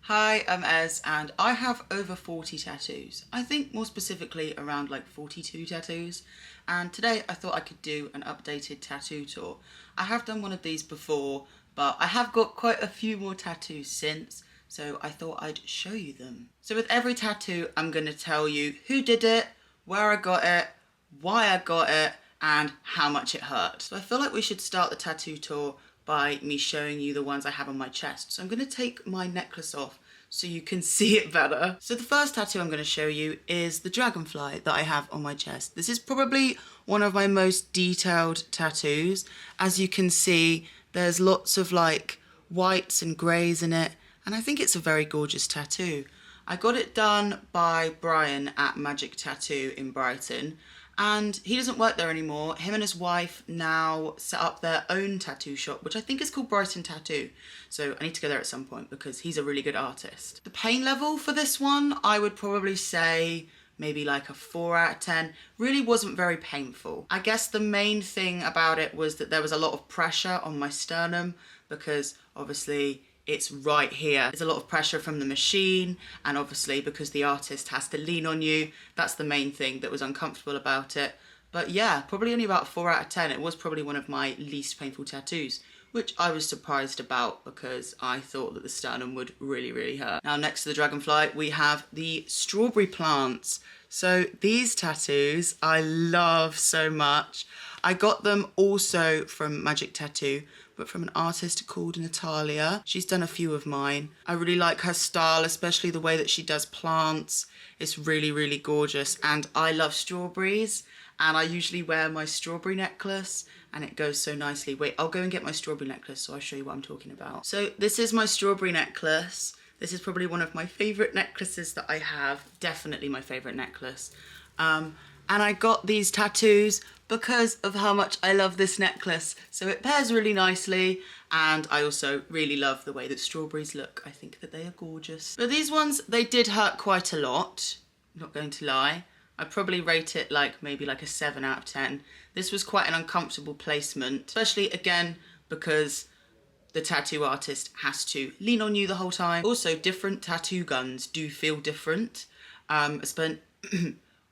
Hi, I'm Ez and I have over 40 tattoos. I think more specifically around like 42 tattoos. And today I thought I could do an updated tattoo tour. I have done one of these before, but I have got quite a few more tattoos since, so I thought I'd show you them. So with every tattoo, I'm going to tell you who did it, where I got it, why I got it, and how much it hurt. So I feel like we should start the tattoo tour by me showing you the ones I have on my chest. So I'm going to take my necklace off so you can see it better. So the first tattoo I'm going to show you is the dragonfly that I have on my chest. This is probably one of my most detailed tattoos. As you can see, there's lots of like whites and greys in it, and I think it's a very gorgeous tattoo. I got it done by Brian at Magic Tattoo in Brighton, and he doesn't work there anymore. Him and his wife now set up their own tattoo shop, which I think is called Brighton Tattoo. So I need to go there at some point because he's a really good artist. The pain level for this one, I would probably say maybe like a 4 out of 10. Really wasn't very painful. I guess the main thing about it was that there was a lot of pressure on my sternum because obviously it's right here. There's a lot of pressure from the machine, and obviously because the artist has to lean on you, that's the main thing that was uncomfortable about it. But yeah, probably only about 4 out of 10. It was probably one of my least painful tattoos, which I was surprised about because I thought that the sternum would really hurt. Now next to the dragonfly, we have the strawberry plants. So these tattoos I love so much. I got them also from Magic Tattoo, but from an artist called Natalia. She's done a few of mine. I really like her style, especially the way that she does plants. It's really gorgeous, and I love strawberries, and I usually wear my strawberry necklace and it goes so nicely. Wait, I'll go and get my strawberry necklace so I'll show you what I'm talking about. So this is my strawberry necklace. This is probably one of my favorite necklaces that I have. Definitely my favorite necklace. And I got these tattoos because of how much I love this necklace. So it pairs really nicely, and I also really love the way that strawberries look. I think that they are gorgeous. But these ones, they did hurt quite a lot, I'm not going to lie. I'd probably rate it like maybe like a 7 out of 10. This was quite an uncomfortable placement, especially again because the tattoo artist has to lean on you the whole time. Also, different tattoo guns do feel different.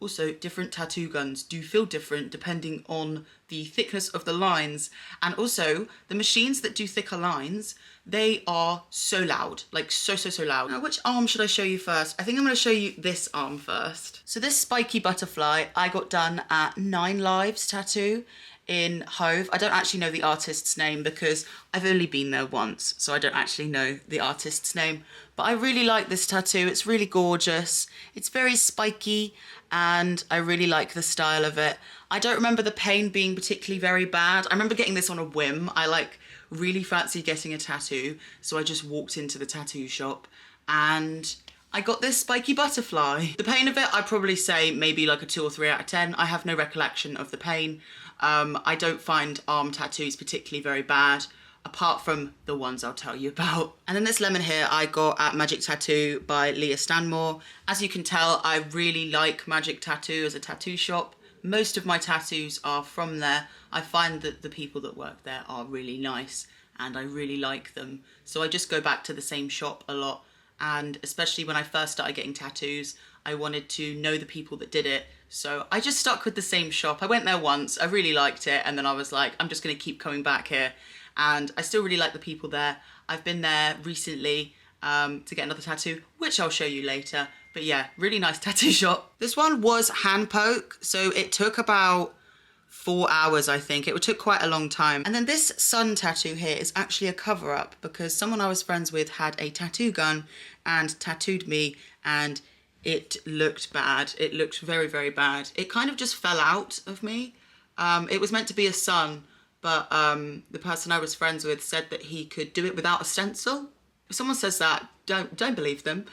Also, different tattoo guns do feel different depending on the thickness of the lines. And also, the machines that do thicker lines, they are so loud, like so loud. Now, which arm should I show you first? I think I'm gonna show you this arm first. So this spiky butterfly, I got done at 9 Lives Tattoo in Hove. I don't actually know the artist's name because I've only been there once, so I don't actually know the artist's name. But I really like this tattoo. It's really gorgeous. It's very spiky, and I really like the style of it. I don't remember the pain being particularly very bad. I remember getting this on a whim. I like really fancied getting a tattoo, so I just walked into the tattoo shop and I got this spiky butterfly. The pain of it, I'd probably say maybe like a 2 or 3 out of 10. I have no recollection of the pain. I don't find arm tattoos particularly very bad, apart from the ones I'll tell you about. And then this lemon here I got at Magic Tattoo by Leahstanmore. As you can tell, I really like Magic Tattoo as a tattoo shop. Most of my tattoos are from there. I find that the people that work there are really nice and I really like them. So I just go back to the same shop a lot. And especially when I first started getting tattoos, I wanted to know the people that did it. So I just stuck with the same shop. I went there once, I really liked it, and then I was like, I'm just gonna keep coming back here. And I still really like the people there. I've been there recently to get another tattoo, which I'll show you later. But yeah, really nice tattoo shop. This one was hand poke, so it took about 4 hours, I think. It took quite a long time. And then this sun tattoo here is actually a cover up because someone I was friends with had a tattoo gun and tattooed me, and it looked bad. It looked very bad. It kind of just fell out of me. It was meant to be a sun, but the person I was friends with said that he could do it without a stencil. If someone says that, don't believe them.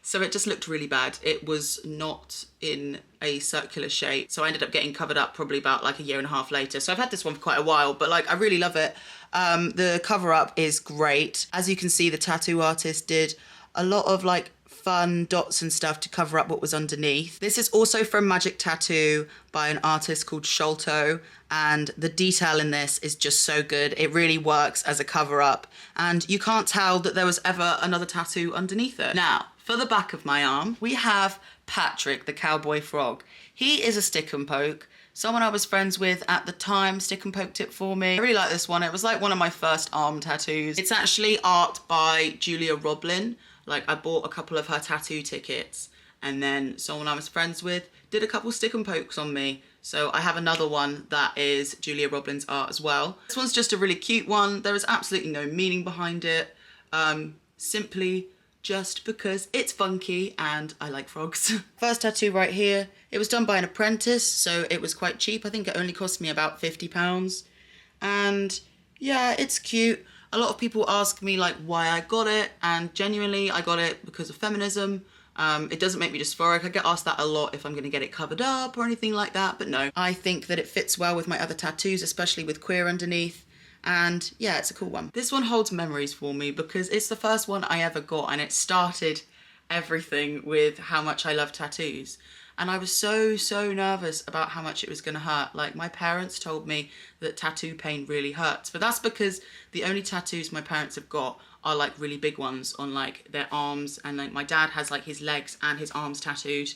So it just looked really bad. It was not in a circular shape. So I ended up getting covered up probably about like a 1.5 years later. So I've had this one for quite a while, but like I really love it. The cover up is great. As you can see, the tattoo artist did a lot of like fun dots and stuff to cover up what was underneath. This is also from Magic Tattoo by an artist called Sholto, and the detail in this is just so good. It really works as a cover up, and you can't tell that there was ever another tattoo underneath it. Now, for the back of my arm, we have Patrick, the cowboy frog. He is a stick and poke. Someone I was friends with at the time stick and poked it for me. I really like this one. It was like one of my first arm tattoos. It's actually art by Julia Roblin. Like, I bought a couple of her tattoo tickets, and then someone I was friends with did a couple stick and pokes on me. So I have another one that is Julia Roblin's art as well. This one's just a really cute one. There is absolutely no meaning behind it. Simply just because it's funky and I like frogs. First tattoo right here. It was done by an apprentice, so it was quite cheap. I think it only cost me about £50. And yeah, it's cute. A lot of people ask me like why I got it, and genuinely I got it because of feminism. It doesn't make me dysphoric. I get asked that a lot if I'm going to get it covered up or anything like that, but no. I think that it fits well with my other tattoos, especially with queer underneath. And yeah, it's a cool one. This one holds memories for me because it's the first one I ever got, and it started everything with how much I love tattoos. And I was so nervous about how much it was going to hurt. Like, my parents told me that tattoo pain really hurts, but that's because the only tattoos my parents have got are like really big ones on like their arms, and like my dad has like his legs and his arms tattooed.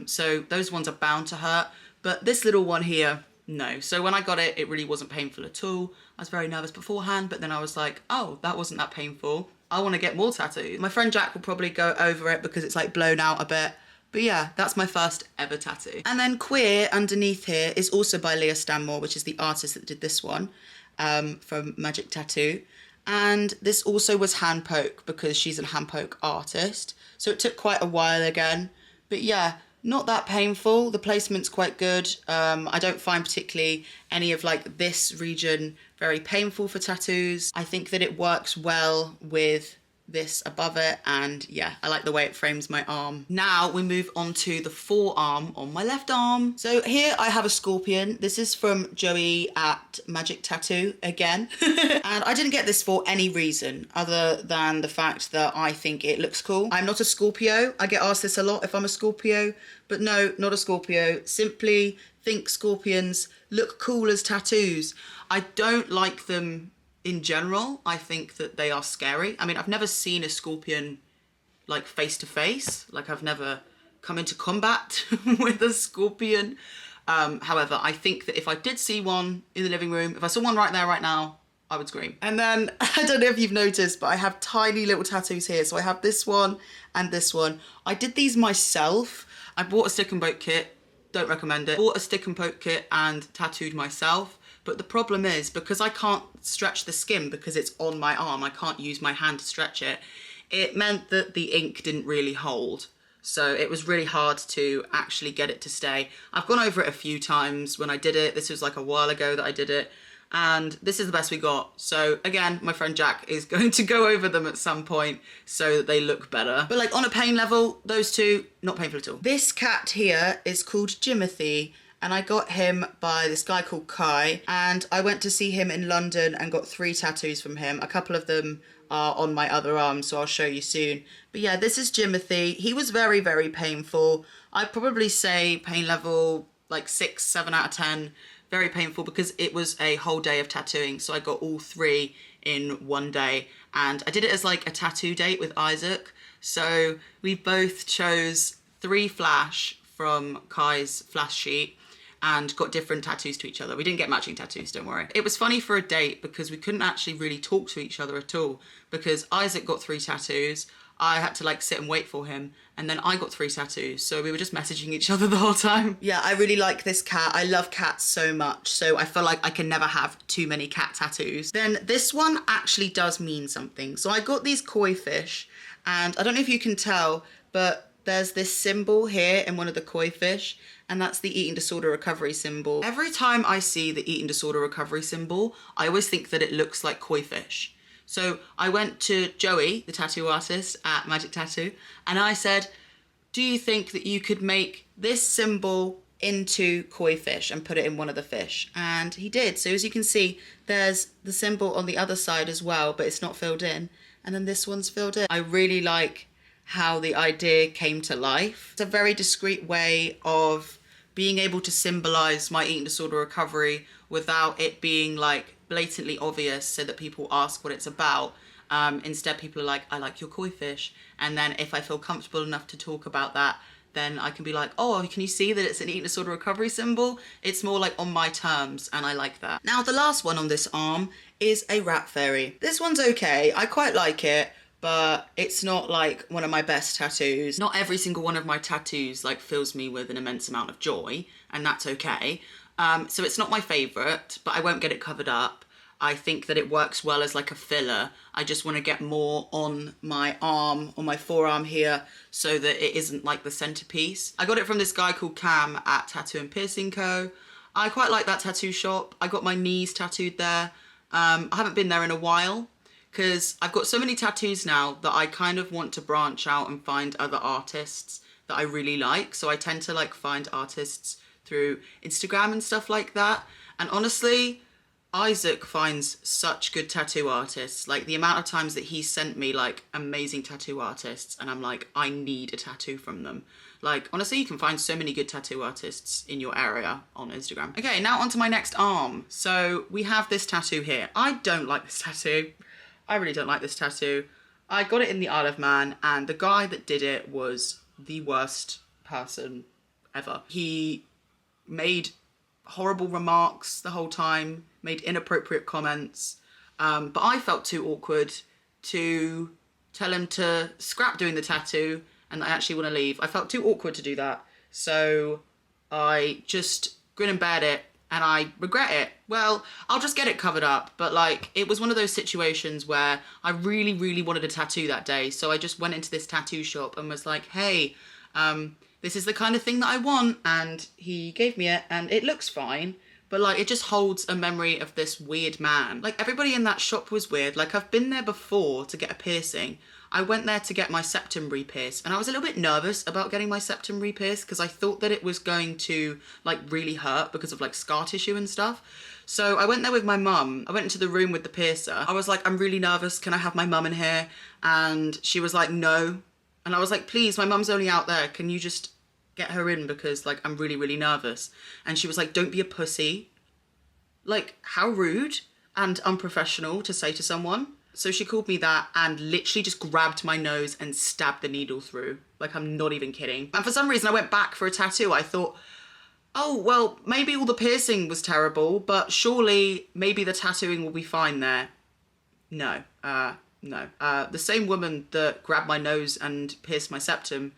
So those ones are bound to hurt, but this little one here, no. So when I got it, it really wasn't painful at all. I was very nervous beforehand, but then I was like, oh, that wasn't that painful. I want to get more tattoos. My friend Jack will probably go over it because it's like blown out a bit. But yeah, that's my first ever tattoo. And then queer underneath here is also by Leah which is the artist that did this one, from Magic Tattoo. And this also was hand poke because she's a hand poke artist. So it took quite a while again. But yeah, not that painful. The placement's quite good. I don't find particularly any of like this region very painful for tattoos. I think that it works well with this above it, and yeah, I like the way it frames my arm. Now we move on to the forearm on my left arm. So here I have a scorpion. This is from Joey at Magic Tattoo again. And I didn't get this for any reason other than the fact that I think it looks cool. I'm not a Scorpio. I get asked this a lot if I'm a Scorpio, but no, not a Scorpio. Simply think scorpions look cool as tattoos. I don't like them in general. I think that they are scary. I mean, I've never seen a scorpion like face to face. Like, I've never come into combat with a scorpion. However, I think that if I did see one in the living room, if I saw one right there, right now, I would scream. And then, I don't know if you've noticed, but I have tiny little tattoos here. So I have this one and this one. I did these myself. I bought a stick and poke kit. Don't recommend it. Bought a stick and poke kit and tattooed myself. But the problem is, because I can't stretch the skin because it's on my arm, I can't use my hand to stretch it, it meant that the ink didn't really hold. So it was really hard to actually get it to stay. I've gone over it a few times when I did it. This was like a while ago that I did it. And this is the best we got. So again, my friend Jack is going to go over them at some point so that they look better. But like on a pain level, those two, not painful at all. This cat here is called Jimothy, and I got him by this guy called Kai, and I went to see him in London and got 3 tattoos from him. A couple of them are on my other arm, so I'll show you soon. But yeah, this is Jimothy. He was very painful. I'd probably say pain level like 6, 7 out of 10. Very painful because it was a whole day of tattooing. So I got all 3 in one day, and I did it as like a tattoo date with Isaac. So we both chose 3 flash from Kai's flash sheet and got different tattoos to each other. We didn't get matching tattoos, don't worry. It was funny for a date because we couldn't actually really talk to each other at all, because Isaac got 3 tattoos, I had to like sit and wait for him, and then I got 3 tattoos, so we were just messaging each other the whole time. Yeah, I really like this cat. I love cats so much, so I feel like I can never have too many cat tattoos. Then this one actually does mean something. So I got these koi fish, and I don't know if you can tell, but there's this symbol here in one of the koi fish, and that's the eating disorder recovery symbol. Every time I see the eating disorder recovery symbol, I always think that it looks like koi fish. So I went to Joey, the tattoo artist at Magic Tattoo, and I said, do you think that you could make this symbol into koi fish and put it in one of the fish? And he did. So as you can see, there's the symbol on the other side as well, but it's not filled in. And then this one's filled in. I really like how the idea came to life. It's a very discreet way of being able to symbolize my eating disorder recovery without it being like blatantly obvious so that people ask what it's about. Instead, people are like, I like your koi fish. And then if I feel comfortable enough to talk about that, then I can be like, oh, can you see that it's an eating disorder recovery symbol? It's more like on my terms, and I like that. Now, the last one on this arm is a rat fairy. This one's okay. I quite like it, but it's not like one of my best tattoos. Not every single one of my tattoos like fills me with an immense amount of joy, and that's okay. So it's not my favorite, but I won't get it covered up. I think that it works well as like a filler. I just want to get more on my arm, on my forearm here, so that it isn't like the centerpiece. I got it from this guy called Cam at Tattoo and Piercing Co. I quite like that tattoo shop. I got my knees tattooed there. I haven't been there in a while because I've got so many tattoos now that I kind of want to branch out and find other artists that I really like. So I tend to like find artists through Instagram and stuff like that. And honestly, Isaac finds such good tattoo artists. Like the amount of times that he sent me like amazing tattoo artists and I'm like, I need a tattoo from them. Like honestly, you can find so many good tattoo artists in your area on Instagram. Okay, now onto my next arm. So we have this tattoo here. I don't like this tattoo. I really don't like this tattoo. I got it in the Isle of Man and the guy that did it was the worst person ever. He made horrible remarks the whole time, made inappropriate comments, but I felt too awkward to tell him to scrap doing the tattoo and I actually want to leave. I felt too awkward to do that, so I just grin and bear it and I regret it. Well, I'll just get it covered up, but like it was one of those situations where I really, really wanted a tattoo that day, so I just went into this tattoo shop and was like, hey, this is the kind of thing that I want, and he gave me it and it looks fine, but like it just holds a memory of this weird man. Like everybody in that shop was weird. Like I've been there before to get a piercing. I went there to get my septum re-pierced and I was a little bit nervous about getting my septum re-pierced because I thought that it was going to like really hurt because of like scar tissue and stuff. So I went there with my mum. I went into the room with the piercer. I was like, I'm really nervous. Can I have my mum in here? And she was like, no. And I was like, please, my mum's only out there. Can you just get her in because like I'm really, really nervous? And she was like, don't be a pussy. Like, how rude and unprofessional to say to someone. So she called me that and literally just grabbed my nose and stabbed the needle through. Like, I'm not even kidding. And for some reason I went back for a tattoo. I thought, oh, well, maybe all the piercing was terrible, but surely maybe the tattooing will be fine there. No. The same woman that grabbed my nose and pierced my septum,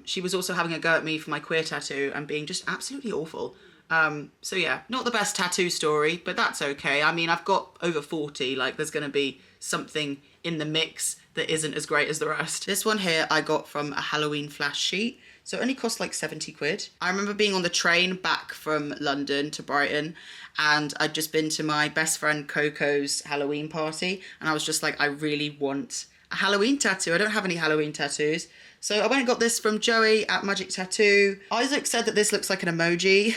she was also having a go at me for my queer tattoo and being just absolutely awful. So yeah, not the best tattoo story, but that's okay. I mean, I've got over 40, like there's gonna be something in the mix that isn't as great as the rest. This one here I got from a Halloween flash sheet. So it only cost like 70 quid. I remember being on the train back from London to Brighton and I'd just been to my best friend Coco's Halloween party and I was just like, I really want a Halloween tattoo. I don't have any Halloween tattoos. So I went and got this from Joey at Magic Tattoo. Isaac said that this looks like an emoji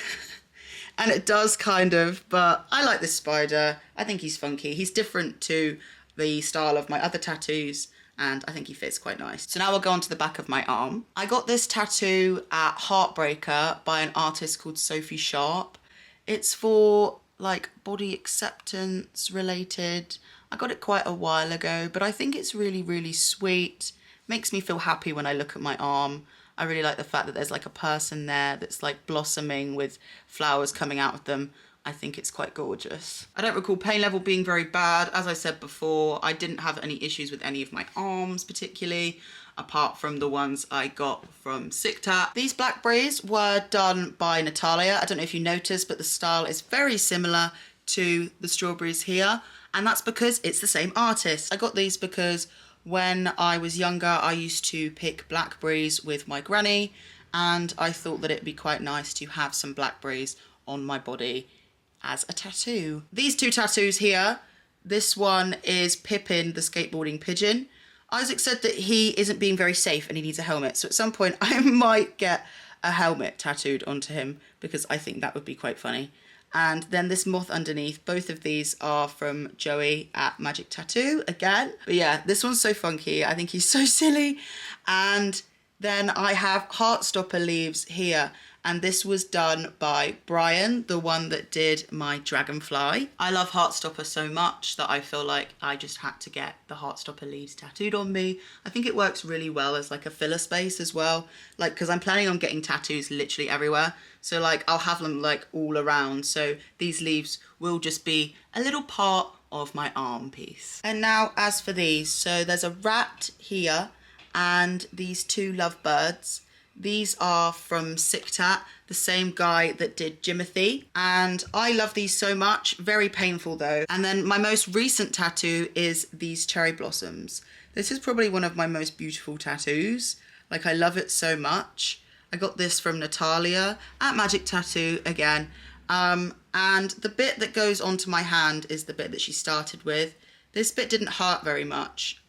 and it does kind of, but I like this spider. I think he's funky. He's different to the style of my other tattoos and I think he fits quite nice. So now we'll go on to the back of my arm. I got this tattoo at Heartbreaker by an artist called Sophie Sharp. It's for like body acceptance related. I got it quite a while ago, but I think it's really, really sweet. Makes me feel happy when I look at my arm. I really like the fact that there's like a person there that's like blossoming with flowers coming out of them. I think it's quite gorgeous. I don't recall pain level being very bad. As I said before, I didn't have any issues with any of my arms particularly, apart from the ones I got from SickTat. These blackberries were done by Natalia. I don't know if you noticed, but the style is very similar to the strawberries here, and that's because it's the same artist. I got these because when I was younger, I used to pick blackberries with my granny, and I thought that it'd be quite nice to have some blackberries on my body as a tattoo. These two tattoos here, this one is Pippin the skateboarding pigeon. Isaac said that he isn't being very safe and he needs a helmet, so at some point I might get a helmet tattooed onto him because I think that would be quite funny. And then this moth underneath. Both of these are from Joey at Magic Tattoo again. But yeah, this one's so funky. I think he's so silly. And then I have Heartstopper leaves here. And this was done by Brian, the one that did my dragonfly. I love Heartstopper so much that I feel like I just had to get the Heartstopper leaves tattooed on me. I think it works really well as like a filler space as well. Like, because I'm planning on getting tattoos literally everywhere. So like, I'll have them like all around. So these leaves will just be a little part of my arm piece. And now as for these, so there's a rat here and these two lovebirds. These are from Sick Tat, the same guy that did Jimothy. And I love these so much. Very painful though. And then my most recent tattoo is these cherry blossoms. This is probably one of my most beautiful tattoos. Like, I love it so much. I got this from Natalia at Magic Tattoo again. And the bit that goes onto my hand is the bit that she started with. This bit didn't hurt very much.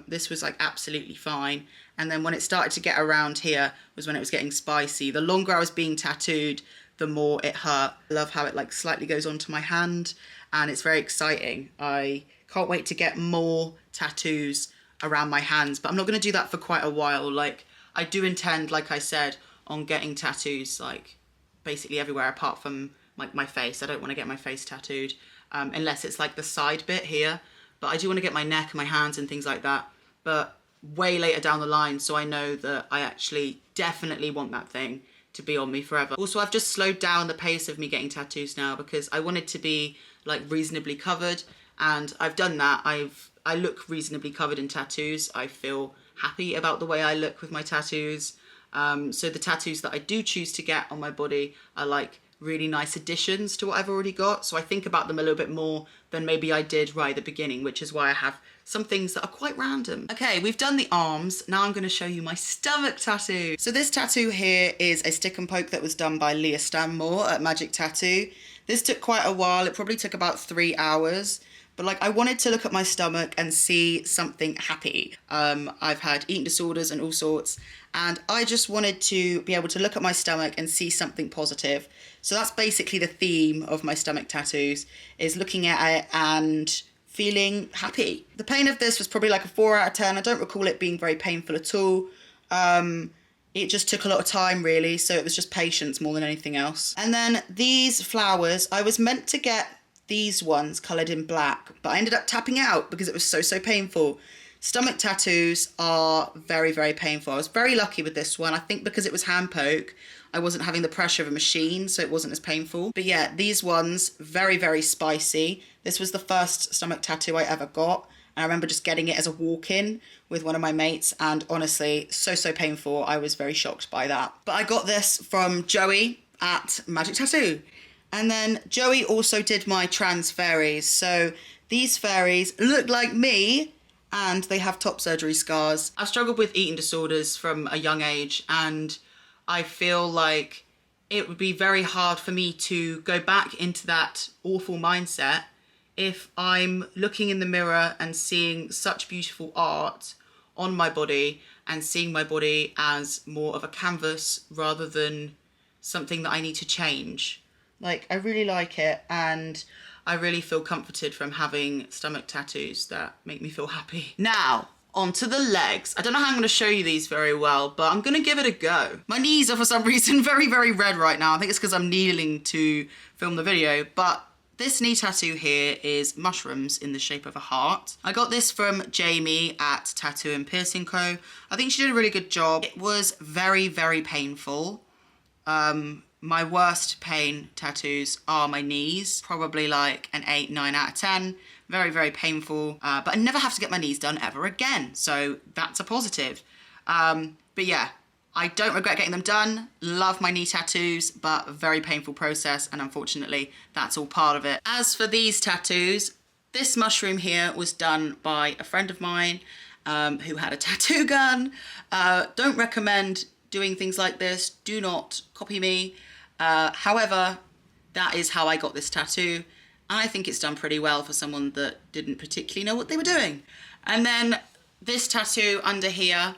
This was like absolutely fine. And then when it started to get around here was when it was getting spicy. The longer I was being tattooed, the more it hurt. I love how it like slightly goes onto my hand and it's very exciting. I can't wait to get more tattoos around my hands, but I'm not going to do that for quite a while. Like, I do intend, like I said, on getting tattoos like basically everywhere apart from like my face. I don't want to get my face tattooed unless it's like the side bit here. But I do want to get my neck and my hands and things like that. But way later down the line, so I know that I actually definitely want that thing to be on me forever. Also, I've just slowed down the pace of me getting tattoos now because I wanted to be like reasonably covered, and I've done that. I look reasonably covered in tattoos. I feel happy about the way I look with my tattoos. So the tattoos that I do choose to get on my body are like really nice additions to what I've already got. So I think about them a little bit more than maybe I did right at the beginning, which is why I have some things that are quite random. Okay, we've done the arms. Now I'm going to show you my stomach tattoo. So this tattoo here is a stick and poke that was done by Leahstanmore at Magic Tattoo. This took quite a while. It probably took about 3 hours. But like, I wanted to look at my stomach and see something happy. I've had eating disorders and all sorts, and I just wanted to be able to look at my stomach and see something positive. So that's basically the theme of my stomach tattoos, is looking at it and feeling happy. The pain of this was probably like a 4 out of 10. I don't recall it being very painful at all. It just took a lot of time really, so it was just patience more than anything else. And then these flowers, I was meant to get these ones coloured in black, but I ended up tapping out because it was so painful. Stomach tattoos are very, very painful. I was very lucky with this one. I think because it was hand poke, I wasn't having the pressure of a machine, so it wasn't as painful. But yeah, these ones, very, very spicy. This was the first stomach tattoo I ever got. And I remember just getting it as a walk-in with one of my mates, and honestly, so painful. I was very shocked by that. But I got this from Joey at Magic Tattoo. And then Joey also did my trans fairies. So these fairies look like me and they have top surgery scars. I've struggled with eating disorders from a young age, and I feel like it would be very hard for me to go back into that awful mindset if I'm looking in the mirror and seeing such beautiful art on my body and seeing my body as more of a canvas rather than something that I need to change. Like, I really like it, and I really feel comforted from having stomach tattoos that make me feel happy. Now, onto the legs. I don't know how I'm going to show you these very well, but I'm going to give it a go. My knees are for some reason very red right now. I think it's because I'm kneeling to film the video, but this knee tattoo here is mushrooms in the shape of a heart. I got this from Jamie at Tattoo and Piercing Co. I think she did a really good job. It was very painful. My worst pain tattoos are my knees, probably like an 8, 9 out of 10. Very painful, but I never have to get my knees done ever again, so that's a positive. But yeah, I don't regret getting them done. Love my knee tattoos, but a very painful process, and unfortunately, that's all part of it. As for these tattoos, this mushroom here was done by a friend of mine who had a tattoo gun. Don't recommend doing things like this. Do not copy me. However, that is how I got this tattoo. I think it's done pretty well for someone that didn't particularly know what they were doing. And then this tattoo under here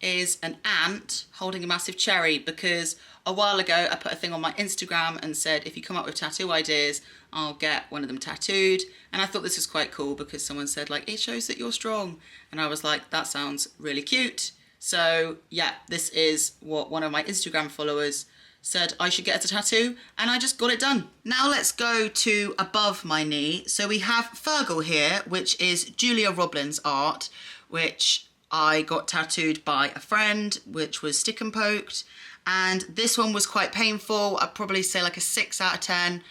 is an ant holding a massive cherry, because a while ago I put a thing on my Instagram and said if you come up with tattoo ideas, I'll get one of them tattooed. And I thought this was quite cool because someone said like, it shows that you're strong. And I was like, that sounds really cute. So yeah, this is what one of my Instagram followers said I should get as a tattoo, and I just got it done. Now let's go to above my knee. So we have Fergal here, which is Julia Roblin's art, which I got tattooed by a friend, which was stick and poked. And this one was quite painful. I'd probably say like a 6 out of 10.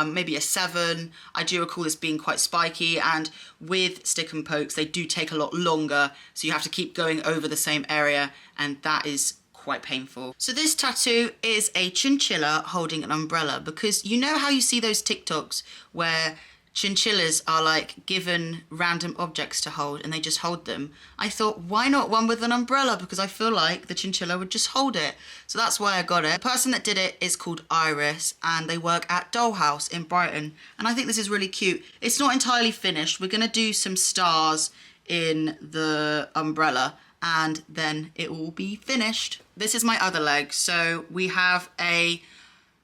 Maybe a 7. I do recall this being quite spiky, and with stick and pokes they do take a lot longer, so you have to keep going over the same area, and that is quite painful. So this tattoo is a chinchilla holding an umbrella, because you know how you see those TikToks where chinchillas are like given random objects to hold and they just hold them. I thought, why not one with an umbrella, because I feel like the chinchilla would just hold it. So that's why I got it. The person that did it is called Iris, and they work at Dollhouse in Brighton, and I think this is really cute. It's not entirely finished. We're gonna do some stars in the umbrella and then it will be finished. This is my other leg. So we have a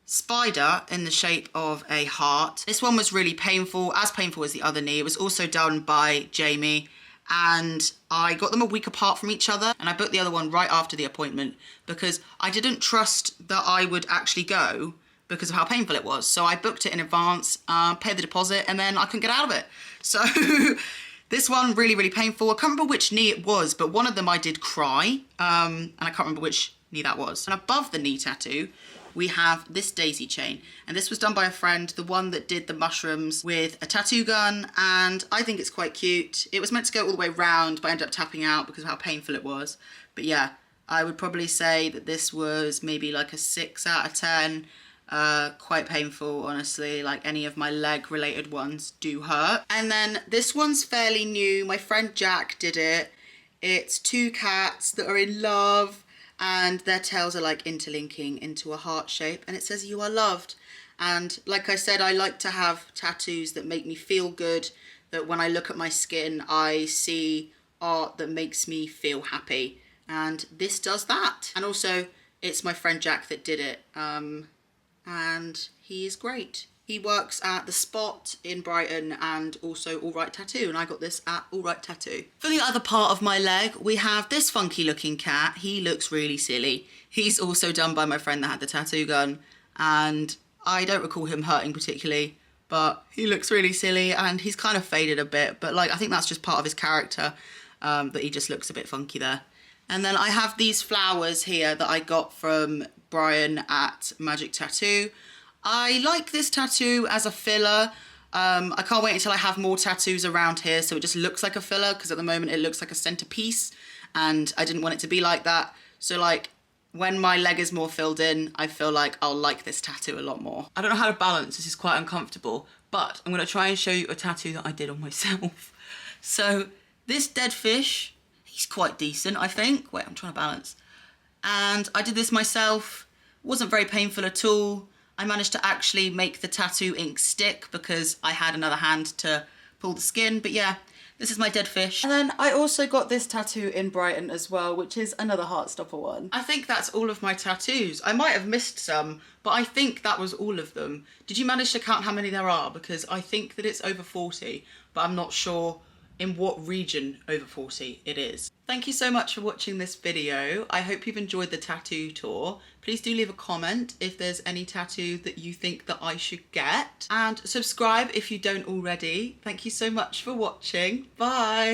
spider in the shape of a heart. This one was really painful, as painful as the other knee. It was also done by Jamie, and I got them a week apart from each other, and I booked the other one right after the appointment because I didn't trust that I would actually go because of how painful it was. So I booked it in advance, paid the deposit, and then I couldn't get out of it. So this one, really, really painful. I can't remember which knee it was, but one of them I did cry, and I can't remember which knee that was. And above the knee tattoo, we have this daisy chain, and this was done by a friend, the one that did the mushrooms with a tattoo gun, and I think it's quite cute. It was meant to go all the way round, but I ended up tapping out because of how painful it was. But yeah, I would probably say that this was maybe like a 6 out of 10. Quite painful, honestly. Like any of my leg related ones do hurt. And then this one's fairly new. My friend Jack did it. It's 2 cats that are in love, and their tails are like interlinking into a heart shape, and it says you are loved. And like I said, I like to have tattoos that make me feel good, that when I look at my skin I see art that makes me feel happy, and this does that. And also it's my friend Jack that did it, and he is great. He works at The Spot in Brighton and also All Right Tattoo, and I got this at All Right Tattoo. For the other part of my leg, we have this funky looking cat. He looks really silly. He's also done by my friend that had the tattoo gun, and I don't recall him hurting particularly, but he looks really silly, and he's kind of faded a bit, but like I think that's just part of his character, that he just looks a bit funky there. And then I have these flowers here that I got from Brian at Magic Tattoo. I like this tattoo as a filler. I can't wait until I have more tattoos around here so it just looks like a filler, because at the moment it looks like a centerpiece and I didn't want it to be like that. So like when my leg is more filled in, I feel like I'll like this tattoo a lot more. I don't know how to balance, this is quite uncomfortable, but I'm gonna try and show you a tattoo that I did on myself. So this dead fish, he's quite decent, I think. Wait, I'm trying to balance. And I did this myself. It wasn't very painful at all. I managed to actually make the tattoo ink stick because I had another hand to pull the skin. But yeah, this is my dead fish. And then I also got this tattoo in Brighton as well, which is another Heartstopper one. I think that's all of my tattoos. I might have missed some, but I think that was all of them. Did you manage to count how many there are? Because I think that it's over 40, but I'm not sure in what region over 40 it is. Thank you so much for watching this video. I hope you've enjoyed the tattoo tour. Please do leave a comment if there's any tattoo that you think that I should get. And subscribe if you don't already. Thank you so much for watching. Bye.